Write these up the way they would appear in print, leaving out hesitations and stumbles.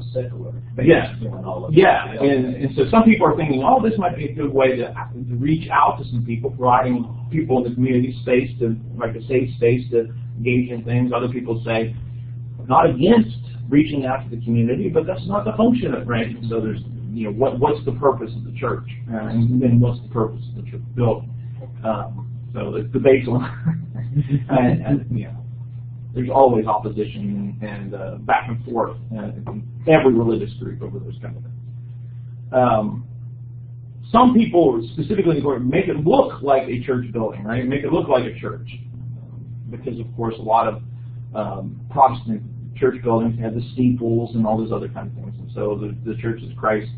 a secular base. Yeah. Doing all of Yeah, that. and so some people are thinking, oh, this might be a good way to reach out to some people, providing people in the community space to, like a safe space to engage in things. Other people say, not against reaching out to the community, but that's not the function of it, right? So there's, what's the purpose of the church? And then what's the purpose of the church building? So it's debatable. and there's always opposition and back and forth in every religious group over those kind of things. Some people, specifically, make it look like a church building, right? Make it look like a church. Because, of course, a lot of Protestant church buildings have the steeples and all those other kind of things. And so the Churches of Christ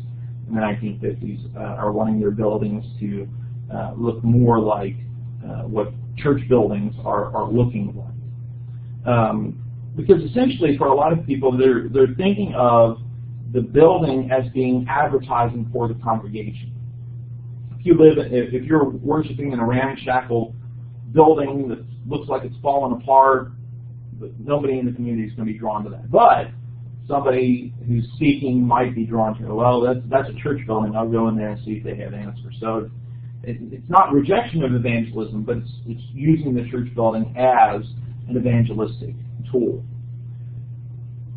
in the 1950s are wanting their buildings to look more like what church buildings are looking like. Because essentially, for a lot of people, they're thinking of the building as being advertising for the congregation. If you're worshiping in a ramshackle building that looks like it's fallen apart, but nobody in the community is going to be drawn to that. But somebody who's seeking might be drawn to it. Well, that's a church building. I'll go in there and see if they have answers. So it's not rejection of evangelism, but it's using the church building as an evangelistic tool.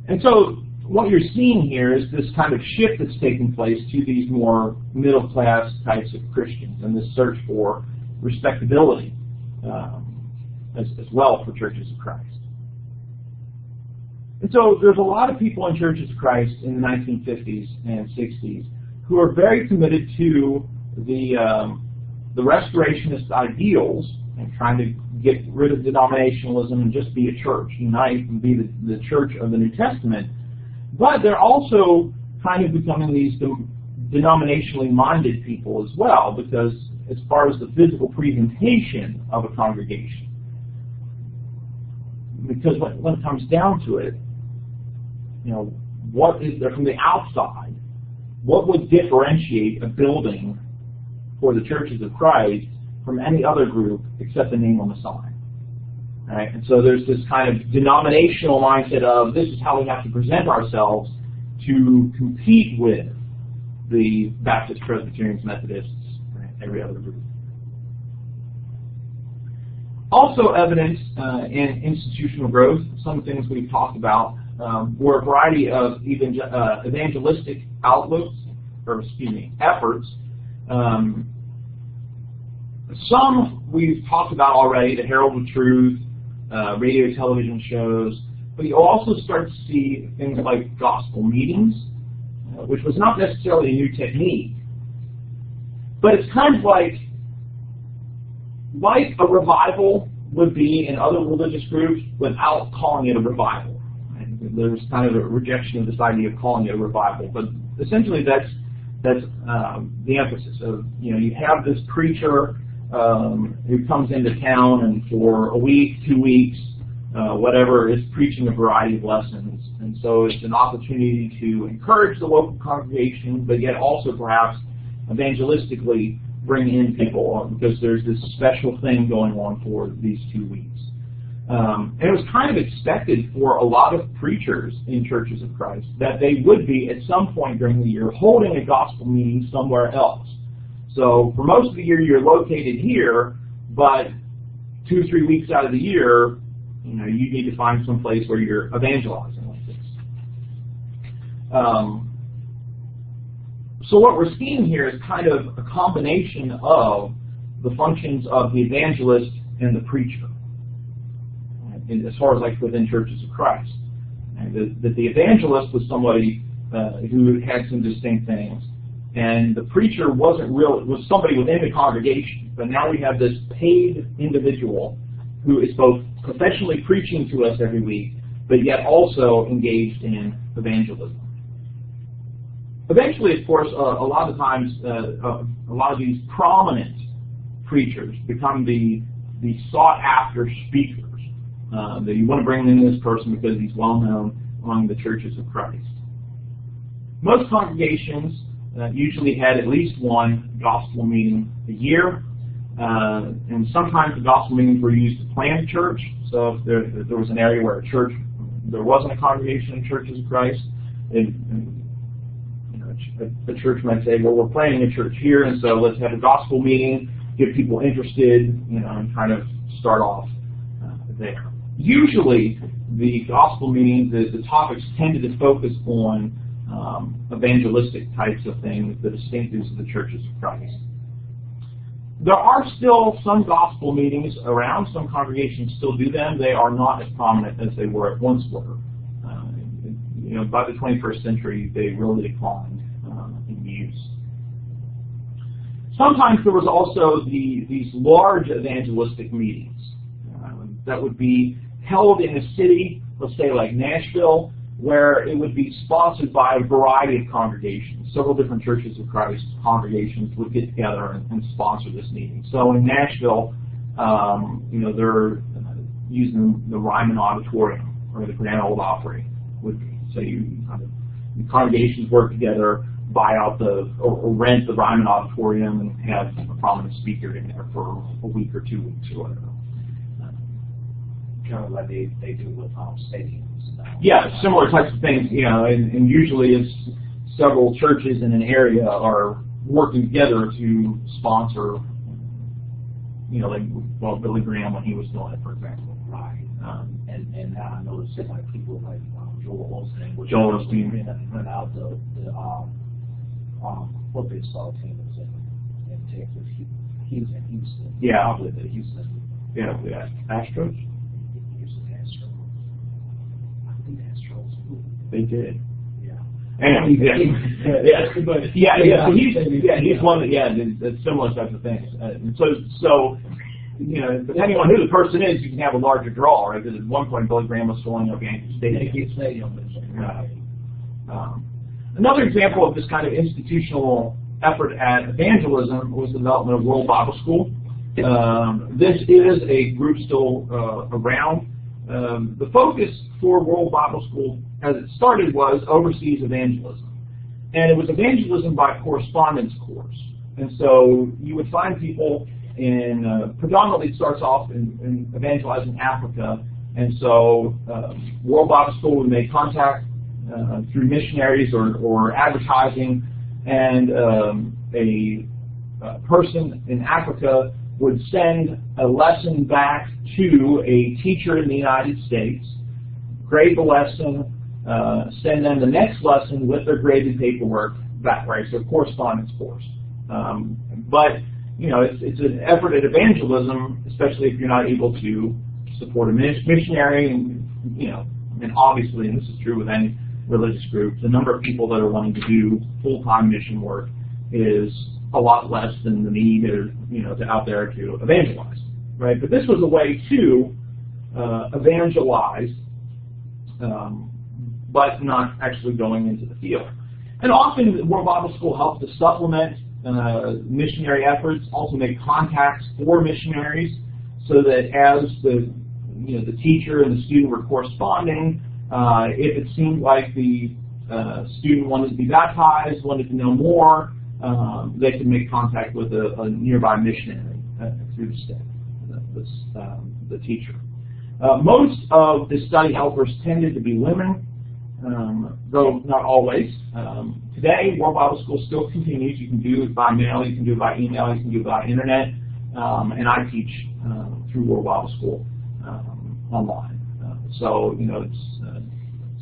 And so what you're seeing here is this kind of shift that's taking place to these more middle-class types of Christians and this search for respectability as well for Churches of Christ. And so there's a lot of people in Churches of Christ in the 1950s and 60s who are very committed to the restorationist ideals and trying to get rid of denominationalism and just be a church, unite and be the church of the New Testament. But they're also kind of becoming these denominationally minded people as well, because as far as the physical presentation of a congregation, because when it comes down to it, what is there from the outside? What would differentiate a building for the Churches of Christ from any other group except the name on the sign? Right? And so there's this kind of denominational mindset of this is how we have to present ourselves to compete with the Baptists, Presbyterians, Methodists, right, every other group. Also evident in institutional growth, some things we've talked about, were a variety of evangelistic efforts. Some we've talked about already, the Herald of Truth, radio, television shows, but you'll also start to see things like gospel meetings, which was not necessarily a new technique, but it's kind of like a revival would be in other religious groups without calling it a revival. Right? There's kind of a rejection of this idea of calling it a revival, but essentially that's the emphasis of, you have this preacher who comes into town and for a week, 2 weeks, whatever, is preaching a variety of lessons. And so it's an opportunity to encourage the local congregation, but yet also perhaps evangelistically bring in people, because there's this special thing going on for these 2 weeks. And it was kind of expected for a lot of preachers in Churches of Christ that they would be, at some point during the year, holding a gospel meeting somewhere else. So for most of the year you're located here, but 2 or 3 weeks out of the year, you need to find some place where you're evangelizing like this. So what we're seeing here is kind of a combination of the functions of the evangelist and the preacher, as far as like within Churches of Christ. That the evangelist was somebody who had some distinct things, and the preacher was somebody within the congregation. But now we have this paid individual who is both professionally preaching to us every week, but yet also engaged in evangelism. Eventually, of course, a lot of times, a lot of these prominent preachers become the sought-after speakers. That you want to bring in this person because he's well-known among the Churches of Christ. Most congregations usually had at least one gospel meeting a year, and sometimes the gospel meetings were used to plant a church. So if there was an area where there wasn't a congregation in Churches of Christ, a church might say, well, we're planning a church here, and so let's have a gospel meeting, get people interested, and kind of start off there. Usually, the gospel meetings, the topics tended to focus on evangelistic types of things, the distinctives of the churches of Christ. There are still some gospel meetings around. Some congregations still do them. They are not as prominent as they once were. By the 21st century, they really declined in use. Sometimes there was also these large evangelistic meetings that would be held in a city, let's say like Nashville, where it would be sponsored by a variety of congregations. Several different Churches of Christ congregations would get together and sponsor this meeting. So in Nashville, they're using the Ryman Auditorium or the Grand Ole Opry would be. So the congregations work together, buy out or rent the Ryman Auditorium and have a prominent speaker in there for a week or 2 weeks or whatever. Kind of like they do with stadiums. Yeah, similar types of things, and usually it's several churches in an area are working together to sponsor, Billy Graham when he was doing it, for example. Right. And now I notice that like people like Joel Osteen, which rent out the baseball team is in Texas. He was in Houston. Yeah. Probably the Houston. Yeah, the Astros. They did. Yeah. And he's one that's similar types of things. And so depending on who the person is, you can have a larger draw, right? Because at one point, Billy Graham was filling up Yankee Stadium. Another example of this kind of institutional effort at evangelism was the development of World Bible School. This is a group still around. The focus for World Bible School, as it started, was overseas evangelism. And it was evangelism by correspondence course. And so you would find people predominantly it starts off in evangelizing Africa. And so World Bible School would make contact through missionaries or advertising, and a person in Africa would send a lesson back to a teacher in the United States, grade the lesson, send them the next lesson with their graded paperwork back, right? So correspondence course. But it's an effort at evangelism, especially if you're not able to support a missionary, and obviously, and this is true with any religious group, the number of people that are wanting to do full-time mission work is a lot less than the need to out there to evangelize, right? But this was a way to evangelize, but not actually going into the field. And often, the World Bible School helped to supplement missionary efforts, also make contacts for missionaries, so that as the teacher and the student were corresponding, if it seemed like the student wanted to be baptized, wanted to know more, they could make contact with a nearby missionary through the teacher. Most of the study helpers tended to be women, though not always. Today, World Bible School still continues. You can do it by mail, you can do it by email, you can do it by internet, and I teach through World Bible School online. So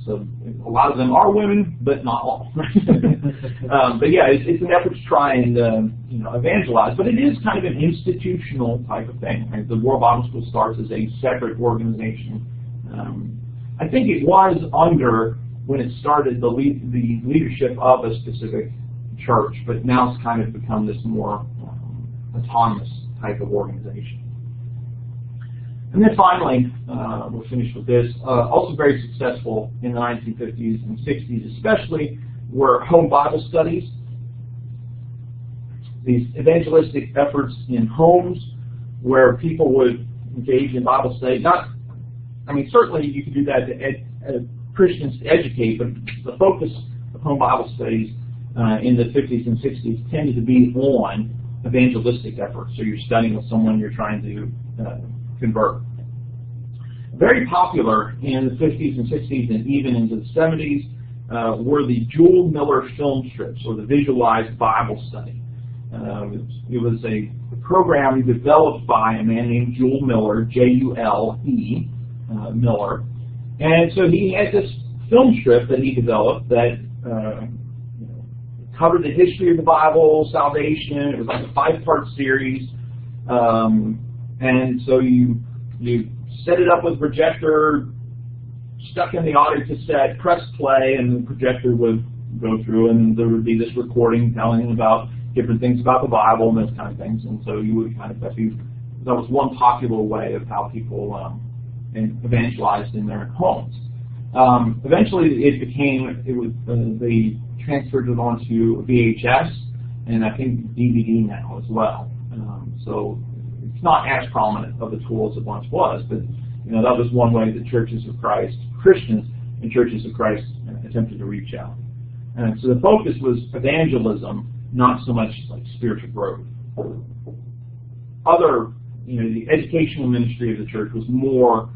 so a lot of them are women, but not all. But yeah, it's an effort to try and evangelize, but it is kind of an institutional type of thing. Right? The World Bible School starts as a separate organization. I think it was under, when it started, the leadership of a specific church, but now it's kind of become this more autonomous type of organization. And then finally, we'll finish with this, also very successful in the 1950s and 60s especially, were home Bible studies. These evangelistic efforts in homes where people would engage in Bible study. Certainly you could do that to Christians to educate, but the focus of home Bible studies in the 50s and 60s tended to be on evangelistic efforts. So you're studying with someone you're trying to convert. Very popular in the 50s and 60s and even into the 70s were the Jewel Miller film strips, or the visualized Bible study. It was a program developed by a man named Jule Miller, J-U-L-E, Miller. And so he had this film strip that he developed that covered the history of the Bible, salvation. It was like a 5-part series. And so you set it up with a projector, stuck in the audio cassette, press play, and the projector would go through, and there would be this recording telling about different things about the Bible and those kind of things. And so you would kind of, that was one popular way of how people evangelized in their homes. Eventually, they transferred it onto VHS, and I think DVD now as well. So it's not as prominent of a tool as it once was, but that was one way that Churches of Christ, Christians and Churches of Christ, attempted to reach out. And so the focus was evangelism, not so much like spiritual growth. The educational ministry of the church was more,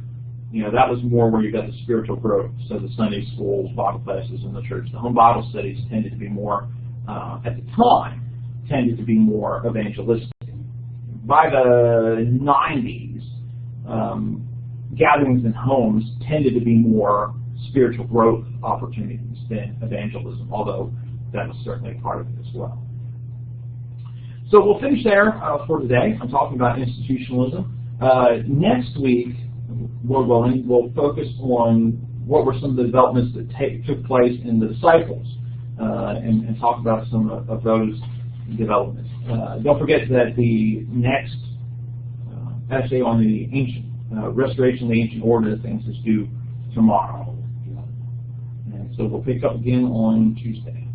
that was more where you got the spiritual growth. So the Sunday schools, Bible classes in the church. The home Bible studies tended to be more, at the time, tended to be more evangelistic. By the 90s, gatherings in homes tended to be more spiritual growth opportunities than evangelism, although that was certainly a part of it as well. So we'll finish there for today. I'm talking about institutionalism. Next week, Lord willing, we'll focus on what were some of the developments that took place in the disciples and talk about some of those developments. Don't forget that the next essay on the ancient restoration of the ancient order of things is due tomorrow. And so we'll pick up again on Tuesday.